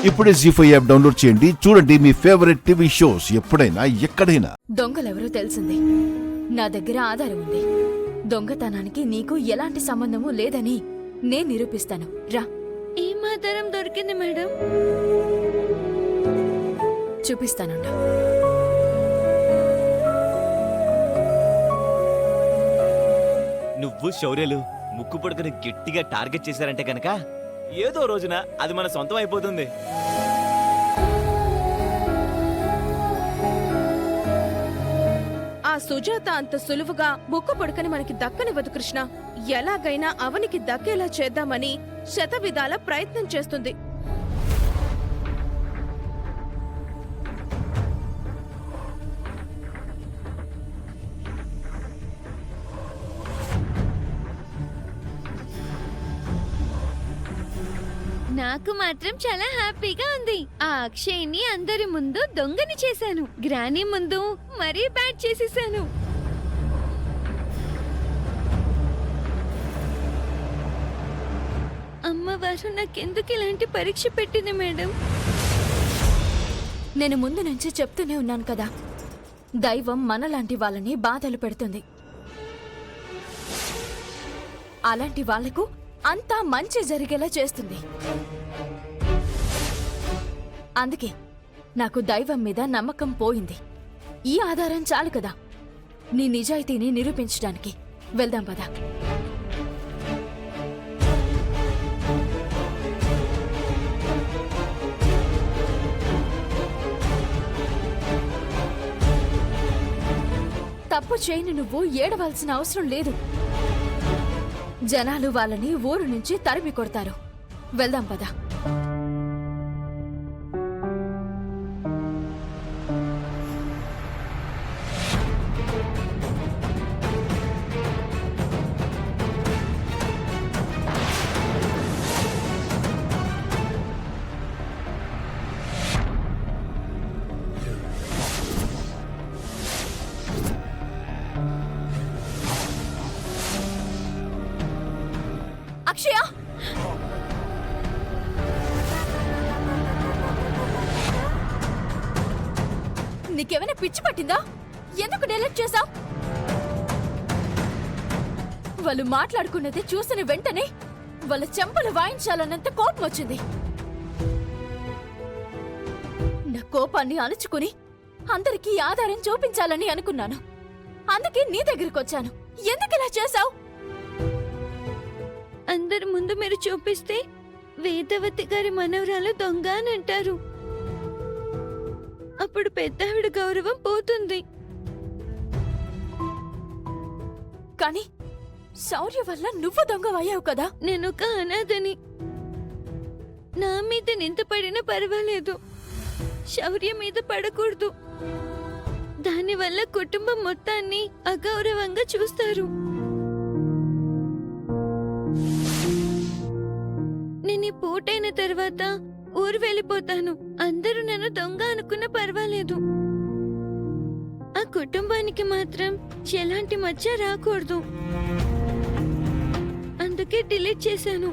ఇప్పుడే జీ5 app download చేయండి. చూడండి మీ ఫేవరెట్ టీవీ షోస్ ఎప్పుడైనా ఎక్కడైనా. దొంగలెవరో తెలిసింది. నా దగ్గర ఆధారం ఉంది. దొంగతనానికి నీకు ఎలాంటి సంబంధమూ లేదని నేను నిరూపిస్తాను. రా. ఏం ఆధారం దొరికింది మేడం? చూపిస్తానుండు. నువ్వు శౌర్యలు ముక్కు పొడుకుని గట్టిగా టార్గెట్ చేశారంటే గనక ఏదో రోజున అది మన సొంతం అయిపోతుంది. ఆ సుజాత అంత సులువుగా ముక్కు పొడకని మనకి దక్కనివ్వదు కృష్ణ. ఎలాగైనా అవనికి దక్కేలా చేద్దామని శతవిధాల ప్రయత్నం చేస్తుంది. నాకు మాత్రం చాలా హ్యాపీగా ఉంది. ఆ అక్షయ్ని అందరి ముందు దొంగని చేశాను, గ్రానీ ముందు మరీ బ్యాడ్ చేసేసాను. అమ్మవారు నాకెందుకు ఇలాంటి పరీక్ష పెట్టింది మేడం? నేను ముందు నుంచి చెప్తూనే ఉన్నాను కదా, దైవం మనలాంటి వాళ్ళని బాధలు పెడుతుంది. అలాంటి వాళ్లకు అంతా మంచి జరిగేలా చేస్తుంది. అందుకే నాకు దైవం మీద నమ్మకం పోయింది. ఈ ఆధారం చాలు కదా నీ నిజాయితీని నిరూపించడానికి. వెళ్దాం పదా. తప్పు చేయని నువ్వు ఏడవలసిన అవసరం లేదు. జనాలు వాళ్ళని ఊరు నుంచి తరిమి కొడతారు. వెళ్దాం పదా. అక్షయ, నీకేమైనా పిచ్చి పట్టిందా? ఎందుకు డిలీట్ చేశావు? వాళ్ళు మాట్లాడుకున్నది చూసిన వెంటనే వాళ్ళ చెంపలు వాయించాలన్నంత కోపం వచ్చింది. నా కోపాన్ని అణుచుకుని అందరికీ ఆధారం చూపించాలని అనుకున్నాను. అందుకే నీ దగ్గరికి వచ్చాను. ఎందుకు ఇలా చేశావు? అందరి ముందు మీరు చూపిస్తే వేదవతి గారి మనవరాలు దొంగ అని అంటారు. అప్పుడు పెద్దావిడ గౌరవం పోతుంది. కానీ శౌర్య వల్ల నువ్వు దొంగవయ్యావు కదా. నేను ఒక అనాథని. నా మీద నింద పడినా పర్వాలేదు, శౌర్య మీద పడకూడదు. దానివల్ల కుటుంబం మొత్తాన్ని అగౌరవంగా చూస్తారు. నేను ఈ పూటైన తర్వాత ఊరు వెళ్ళిపోతాను. అందరూ నన్ను దొంగ అనుకున్నా పర్వాలేదు, ఆ కుటుంబానికి మాత్రం ఎలాంటి మధ్య రాకూడదు. అందుకే డిలీట్ చేశాను.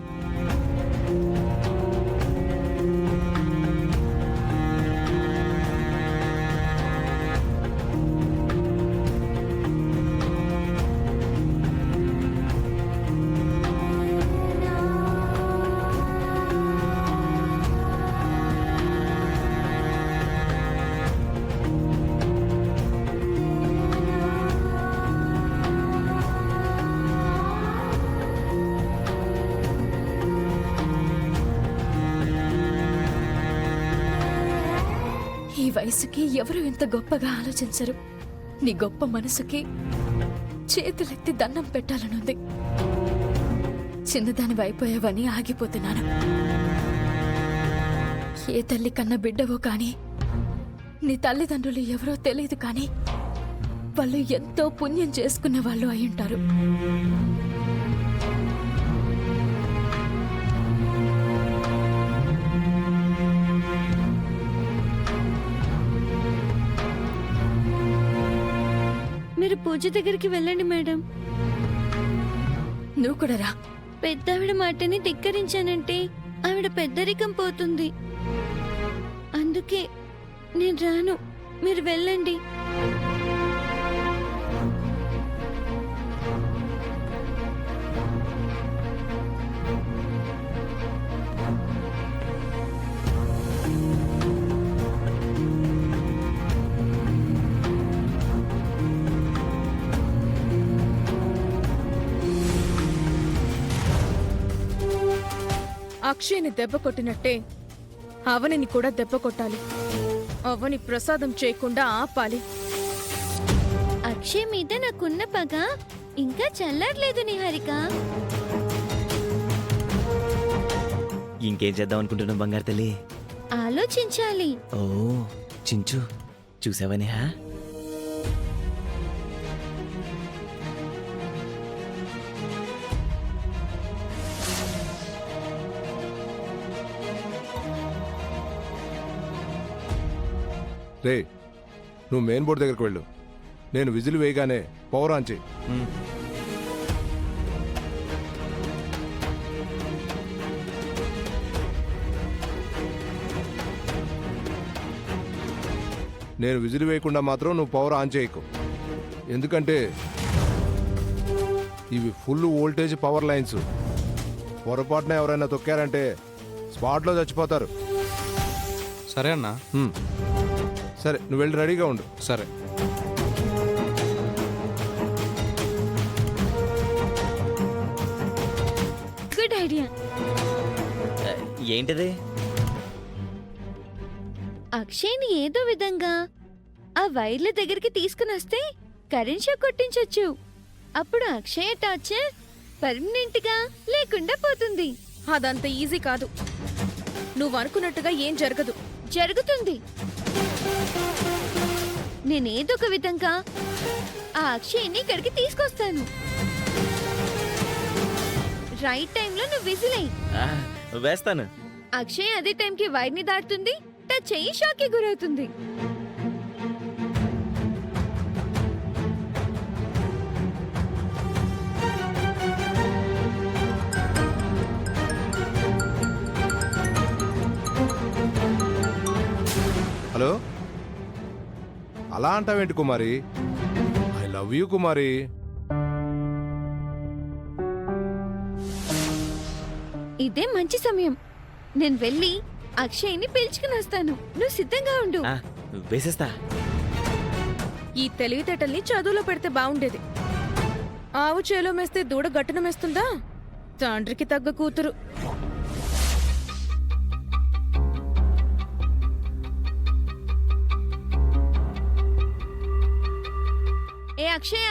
ఈ వయసుకి ఎవరు ఇంత గొప్పగా ఆలోచించరు. నీ గొప్ప మనసుకి చేతులెత్తి దండం పెట్టాలనుంది. చిన్నదాని అయిపోయావని ఆగిపోతున్నాను. ఏ తల్లి కన్న బిడ్డవో కాని నీ తల్లిదండ్రులు ఎవరో తెలియదు, కానీ వాళ్ళు ఎంతో పుణ్యం చేసుకున్న వాళ్ళు అయ్యుంటారు. మీరు పూజ దగ్గరికి వెళ్ళండి మేడం. నువ్వు కూడా రా. పెద్దావిడ మాటని ధిక్కరించానంటే ఆవిడ పెద్దరికం పోతుంది. అందుకే నేను రాను, మీరు వెళ్ళండి. అక్షయ్ని దెబ్బ కొట్టినట్టే అవనిని కూడా దెబ్బ కొట్టాలి. అవని ప్రసాదం చేయకుండా ఆపాలి. అక్షయ్ మీద నాకున్న పగ ఇంకా చల్లారలేదు నిహారిక. ఇంకేం చేద్దాం అనుకుంటున్నావు బంగారు తల్లి? ఆలోచించాలి. ఓ చించు, చూసావా నేహా? రే, నువ్వు మెయిన్ బోర్డు దగ్గరికి వెళ్ళు. నేను విజిల్ వేయగానే పవర్ ఆన్ చేయి. నేను విజిల్ వేయకుండా మాత్రం నువ్వు పవర్ ఆన్ చేయకు. ఎందుకంటే ఇవి ఫుల్ వోల్టేజ్ పవర్ లైన్స్. పొరపాటున ఎవరైనా తొక్కారంటే స్పాట్లో చచ్చిపోతారు. సరే అన్నా. సరే, నువ్వు వెళ్ళి రెడీగా ఉండు. సరే. Good idea. ఏంటిది? అక్షయ్ని ఏదో విధంగా ఆ వైర్ల దగ్గరికి తీసుకుని వస్తే కరెంట్ షాక్ కొట్టించొచ్చు. అప్పుడు అక్షయ్ టార్చర్ పర్మనెంట్ గా లేకుండా పోతుంది. అదంత ఈజీ కాదు. నువ్వు అనుకున్నట్టుగా ఏం జరగదు. జరుగుతుంది. నేనేదో ఒక విధంగా ఆ అక్షయ్ని ఇక్కడికి తీసుకొస్తాను. రైట్ టైంలో నువ్వు విజిల్ అయ్యి. ఆ, వేస్తాను. అక్షయ్ అదే టైంకి వైర్ని దాటుతుంది, టచ్ అయ్యి షాక్కి గురవుతుంది. హలో, అలా అంటావేంటి కుమారి? ఐ లవ్ యూ కుమారి. ఇదే మంచి సమయం. నేను వెళ్ళి అక్షయ్ని పిలుచుకుని వస్తాను. నువ్వు సిద్ధంగా ఉండు. ఆ, వేసేస్తా. ఈ తెలివితేటల్ని చదువులో పెడితే బాగుండేది. ఆవు చేలో మేస్తే దూడ గట్టున మేస్తుందా? తండ్రికి తగ్గ కూతురు. ఏ అక్షయ,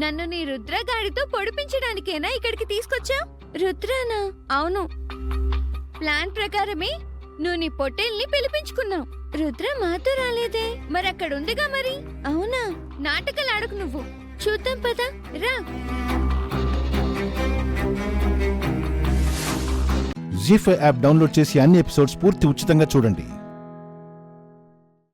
నన్ను నీ రుద్రగాడితో పొడిపించడానికేనా ఇక్కడికి తీసుకొచ్చా? రుద్రానా? అవును. ప్లాన్ ప్రకారమే నువ్వు నీ పొట్టేల్ని పిలిపించుకున్నావు. రుద్ర మాతో రాలేదే? మరి అక్కడ ఉందిగా మరి. అవునా? నాటకాలు ఆడకు నువ్వు. చూద్దాం పదా, రా. జీ5 యాప్ డౌన్లోడ్ చేసి అన్ని ఎపిసోడ్స్ పూర్తి ఉచితంగా చూడండి.